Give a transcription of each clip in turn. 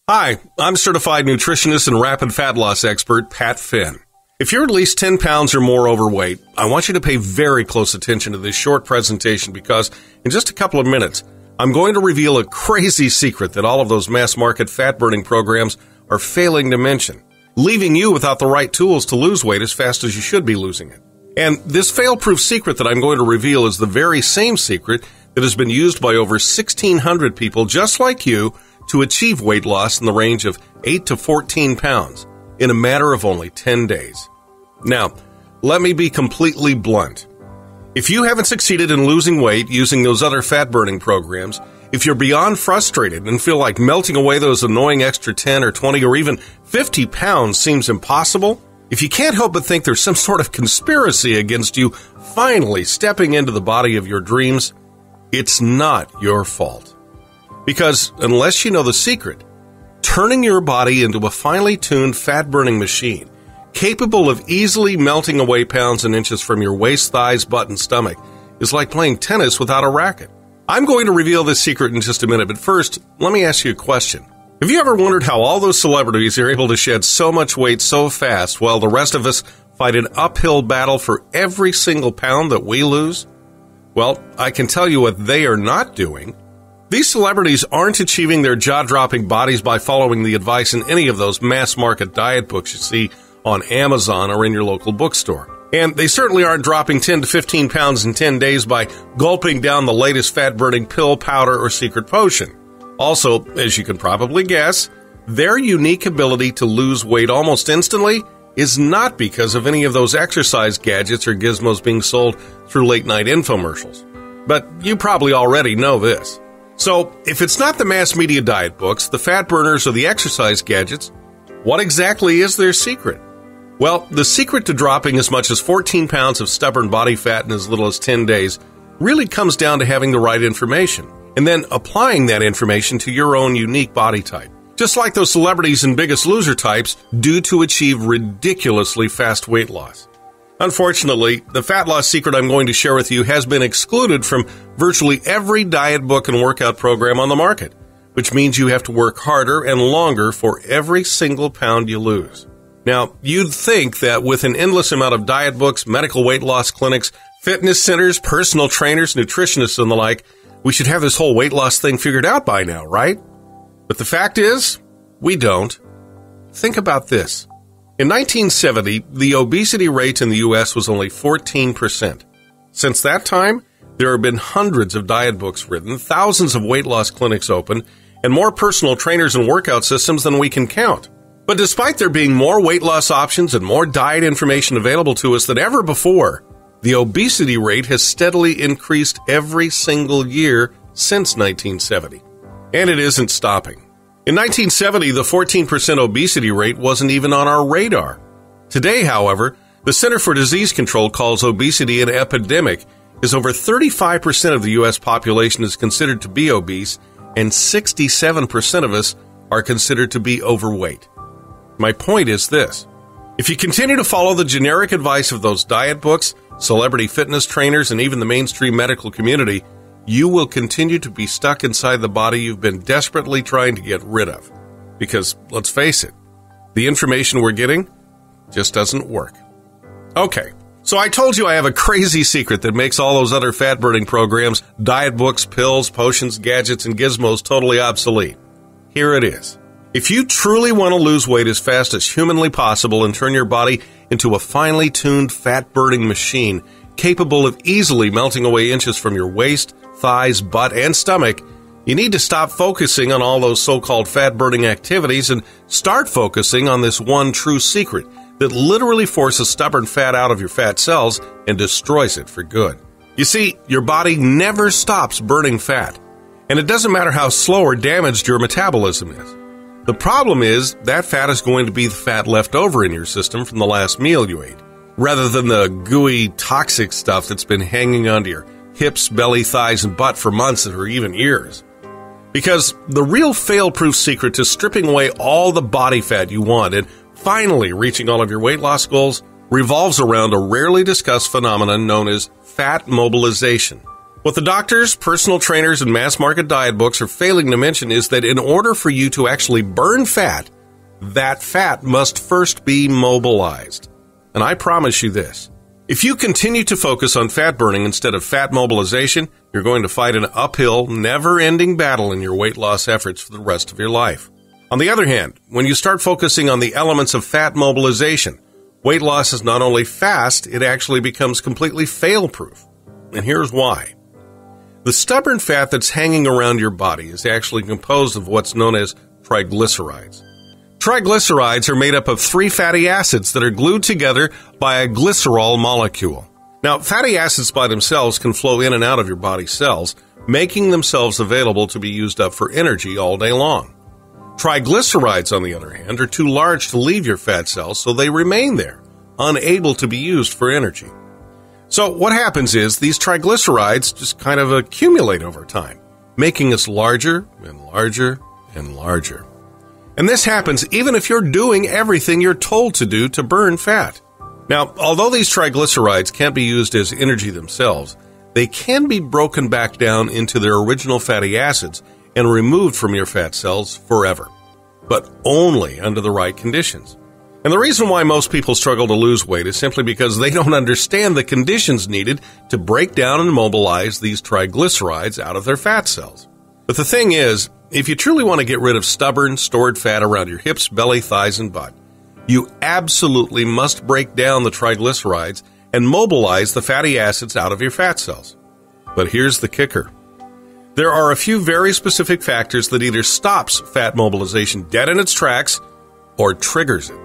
Hi, I'm certified nutritionist and rapid fat loss expert Pat Finn. If you're at least 10 pounds or more overweight, I want you to pay very close attention to this short presentation because in just a couple of minutes, I'm going to reveal a crazy secret that all of those mass market fat burning programs are failing to mention, leaving you without the right tools to lose weight as fast as you should be losing it. And this fail-proof secret that I'm going to reveal is the very same secret that has been used by over 1,600 people just like you to achieve weight loss in the range of 8 to 14 pounds in a matter of only 10 days. Now, let me be completely blunt. If you haven't succeeded in losing weight using those other fat-burning programs, if you're beyond frustrated and feel like melting away those annoying extra 10 or 20 or even 50 pounds seems impossible, if you can't help but think there's some sort of conspiracy against you finally stepping into the body of your dreams, it's not your fault. Because unless you know the secret, turning your body into a finely tuned fat-burning machine capable of easily melting away pounds and inches from your waist, thighs, butt, and stomach is like playing tennis without a racket. I'm going to reveal this secret in just a minute, but first, let me ask you a question. Have you ever wondered how all those celebrities are able to shed so much weight so fast while the rest of us fight an uphill battle for every single pound that we lose? Well, I can tell you what they are not doing. These celebrities aren't achieving their jaw-dropping bodies by following the advice in any of those mass-market diet books you see on Amazon or in your local bookstore. And they certainly aren't dropping 10 to 15 pounds in 10 days by gulping down the latest fat-burning pill, powder, or secret potion. Also, as you can probably guess, their unique ability to lose weight almost instantly is not because of any of those exercise gadgets or gizmos being sold through late-night infomercials. But you probably already know this. So, if it's not the mass media diet books, the fat burners, or the exercise gadgets, what exactly is their secret? Well, the secret to dropping as much as 14 pounds of stubborn body fat in as little as 10 days really comes down to having the right information, and then applying that information to your own unique body type. Just like those celebrities and Biggest Loser types do to achieve ridiculously fast weight loss. Unfortunately, the fat loss secret I'm going to share with you has been excluded from virtually every diet book and workout program on the market, which means you have to work harder and longer for every single pound you lose. Now, you'd think that with an endless amount of diet books, medical weight loss clinics, fitness centers, personal trainers, nutritionists, and the like, we should have this whole weight loss thing figured out by now, right? But the fact is, we don't. Think about this. In 1970, the obesity rate in the U.S. was only 14%. Since that time, there have been hundreds of diet books written, thousands of weight loss clinics open, and more personal trainers and workout systems than we can count. But despite there being more weight loss options and more diet information available to us than ever before, the obesity rate has steadily increased every single year since 1970. And it isn't stopping. In 1970, the 14% obesity rate wasn't even on our radar. Today, however, the Center for Disease Control calls obesity an epidemic, as over 35% of the U.S. population is considered to be obese, and 67% of us are considered to be overweight. My point is this. If you continue to follow the generic advice of those diet books, celebrity fitness trainers, and even the mainstream medical community, you will continue to be stuck inside the body you've been desperately trying to get rid of. Because, let's face it, the information we're getting just doesn't work. Okay, so I told you I have a crazy secret that makes all those other fat-burning programs, diet books, pills, potions, gadgets, and gizmos totally obsolete. Here it is. If you truly want to lose weight as fast as humanly possible and turn your body into a finely tuned fat-burning machine capable of easily melting away inches from your waist, thighs, butt, and stomach, you need to stop focusing on all those so-called fat-burning activities and start focusing on this one true secret that literally forces stubborn fat out of your fat cells and destroys it for good. You see, your body never stops burning fat, and it doesn't matter how slow or damaged your metabolism is. The problem is that fat is going to be the fat left over in your system from the last meal you ate, rather than the gooey, toxic stuff that's been hanging onto your hips, belly, thighs, and butt for months or even years. Because the real fail-proof secret to stripping away all the body fat you want and finally reaching all of your weight loss goals revolves around a rarely discussed phenomenon known as fat mobilization. What the doctors, personal trainers, and mass market diet books are failing to mention is that in order for you to actually burn fat, that fat must first be mobilized. And I promise you this. If you continue to focus on fat burning instead of fat mobilization, you're going to fight an uphill, never-ending battle in your weight loss efforts for the rest of your life. On the other hand, when you start focusing on the elements of fat mobilization, weight loss is not only fast, it actually becomes completely fail-proof. And here's why. The stubborn fat that's hanging around your body is actually composed of what's known as triglycerides. Triglycerides are made up of 3 fatty acids that are glued together by a glycerol molecule. Now, fatty acids by themselves can flow in and out of your body cells, making themselves available to be used up for energy all day long. Triglycerides, on the other hand, are too large to leave your fat cells, so they remain there, unable to be used for energy. So what happens is these triglycerides just kind of accumulate over time, making us larger and larger and larger. And this happens even if you're doing everything you're told to do to burn fat. Now, although these triglycerides can't be used as energy themselves, they can be broken back down into their original fatty acids and removed from your fat cells forever, but only under the right conditions. And the reason why most people struggle to lose weight is simply because they don't understand the conditions needed to break down and mobilize these triglycerides out of their fat cells. But the thing is, if you truly want to get rid of stubborn, stored fat around your hips, belly, thighs, and butt, you absolutely must break down the triglycerides and mobilize the fatty acids out of your fat cells. But here's the kicker. There are a few very specific factors that either stops fat mobilization dead in its tracks or triggers it.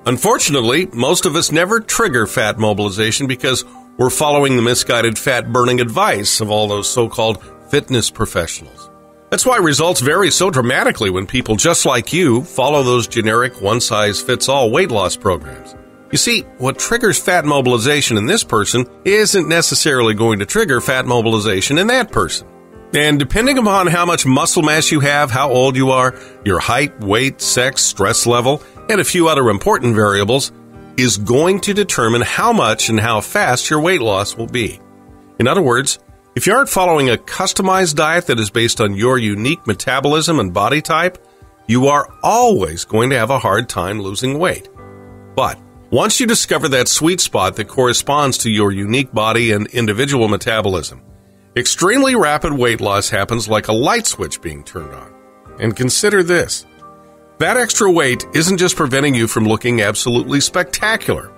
Unfortunately, most of us never trigger fat mobilization because we're following the misguided fat-burning advice of all those so-called fitness professionals. That's why results vary so dramatically when people just like you follow those generic one-size-fits-all weight loss programs. You see, what triggers fat mobilization in this person isn't necessarily going to trigger fat mobilization in that person. And depending upon how much muscle mass you have, how old you are, your height, weight, sex, stress level, and a few other important variables, is going to determine how much and how fast your weight loss will be. In other words, if you aren't following a customized diet that is based on your unique metabolism and body type, you are always going to have a hard time losing weight. But once you discover that sweet spot that corresponds to your unique body and individual metabolism, extremely rapid weight loss happens like a light switch being turned on. And consider this. That extra weight isn't just preventing you from looking absolutely spectacular.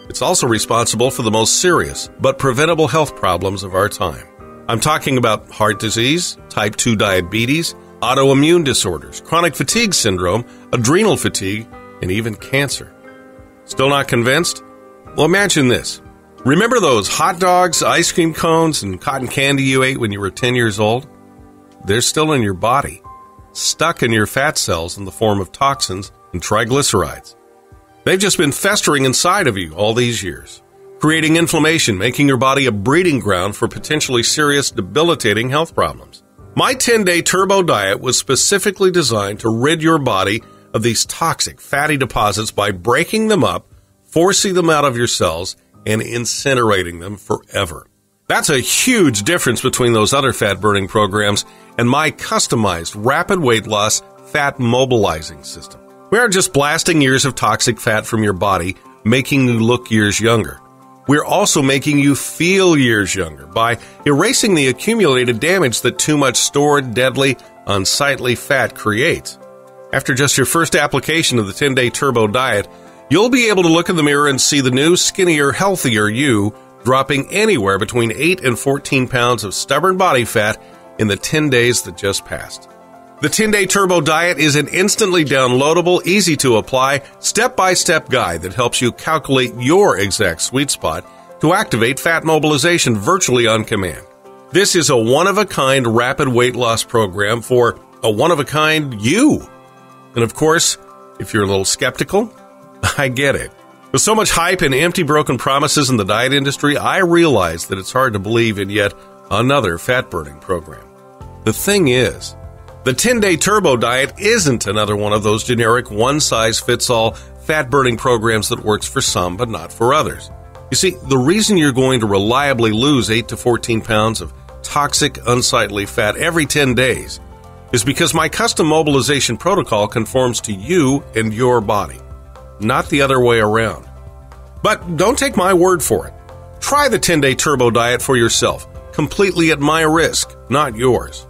It's also responsible for the most serious but preventable health problems of our time. I'm talking about heart disease, type 2 diabetes, autoimmune disorders, chronic fatigue syndrome, adrenal fatigue, and even cancer. Still not convinced? Well, imagine this. Remember those hot dogs, ice cream cones, and cotton candy you ate when you were 10 years old? They're still in your body, stuck in your fat cells in the form of toxins and triglycerides. They've just been festering inside of you all these years, creating inflammation, making your body a breeding ground for potentially serious, debilitating health problems. My 10-day turbo diet was specifically designed to rid your body of these toxic fatty deposits by breaking them up, forcing them out of your cells, and incinerating them forever. That's a huge difference between those other fat-burning programs and my customized rapid weight loss fat mobilizing system. We aren't just blasting years of toxic fat from your body, making you look years younger. We're also making you feel years younger by erasing the accumulated damage that too much stored, deadly, unsightly fat creates. After just your first application of the 10-day turbo diet, you'll be able to look in the mirror and see the new, skinnier, healthier you dropping anywhere between 8 and 14 pounds of stubborn body fat in the 10 days that just passed. The 10-day turbo diet is an instantly downloadable, easy-to-apply, step-by-step guide that helps you calculate your exact sweet spot to activate fat mobilization virtually on command. This is a one-of-a-kind rapid weight loss program for a one-of-a-kind you. And of course, if you're a little skeptical, I get it. With so much hype and empty broken promises in the diet industry, I realize that it's hard to believe in yet another fat-burning program. The thing is, the 10-day turbo diet isn't another one of those generic one-size-fits-all fat-burning programs that works for some but not for others. You see, the reason you're going to reliably lose 8 to 14 pounds of toxic, unsightly fat every 10 days is because my custom mobilization protocol conforms to you and your body, not the other way around. But don't take my word for it. Try the 10-day turbo diet for yourself, completely at my risk, not yours.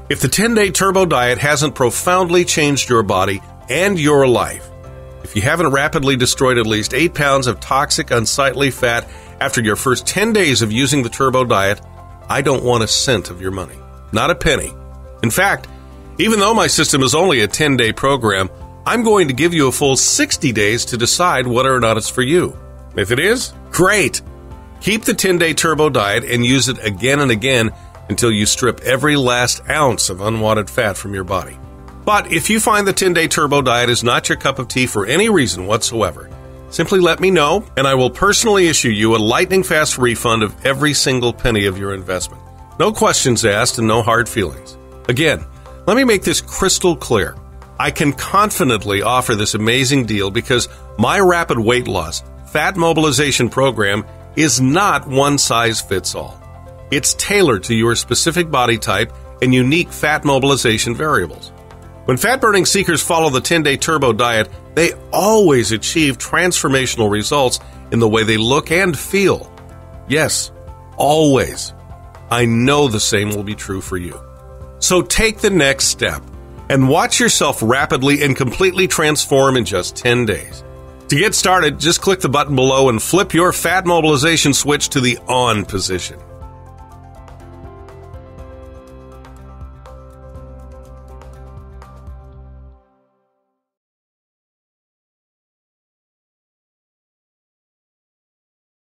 If the 10-day turbo diet hasn't profoundly changed your body and your life, if you haven't rapidly destroyed at least 8 pounds of toxic, unsightly fat after your first 10 days of using the turbo diet, I don't want a cent of your money. Not a penny. In fact, even though my system is only a 10-day program, I'm going to give you a full 60 days to decide whether or not it's for you. If it is, great. Keep the 10-day turbo diet and use it again and again until you strip every last ounce of unwanted fat from your body. But if you find the 10-day turbo diet is not your cup of tea for any reason whatsoever, simply let me know and I will personally issue you a lightning-fast refund of every single penny of your investment. No questions asked and no hard feelings. Again, let me make this crystal clear. I can confidently offer this amazing deal because my rapid weight loss fat mobilization program is not one size fits all. It's tailored to your specific body type and unique fat mobilization variables. When fat-burning seekers follow the 10-day turbo diet, they always achieve transformational results in the way they look and feel. Yes, always. I know the same will be true for you. So take the next step and watch yourself rapidly and completely transform in just 10 days. To get started, just click the button below and flip your fat mobilization switch to the on position.